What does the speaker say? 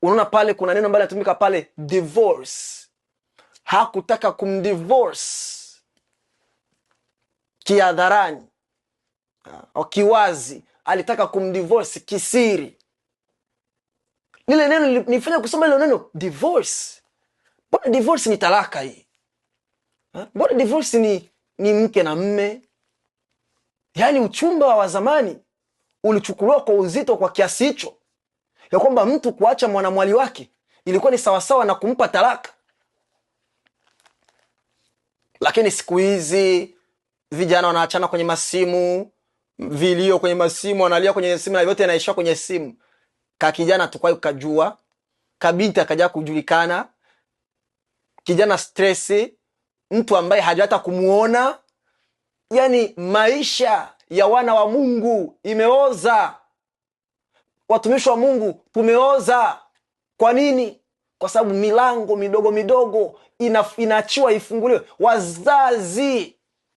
Unaona pale kuna neno ambalo linatumika pale, divorce. Hakutaka kumdivorce kiadharani au kiwazi, alitaka kumdivorce kisiri. Lile neno nifanya kusoma ile neno divorce. Mbona divorce ni talaka hii? Mbona divorce ni mke na mme? Yaani uchumba wa zamani ulichukuliwa kwa uzito kwa kiasi hicho ya kwamba mtu kuacha mwanamwali wake ilikuwa ni sawasawa na kumpa talaka. Lakini siku hizi vijana wanaachana kwenye masimu, vilio kwenye masimu, wanalia kwenye simu, na yote yanaisha kwenye simu. Kijana tukwayo kajua, kabinti akaja kujulikana, kijana stressi, mtu ambaye hajata kumuona. Yani maisha ya wana wa Mungu imeoza. Watumishi wa Mungu tumeoza. Kwa nini? Kwa sababu milango midogo midogo inaachiwa ifunguliwe. Wazazi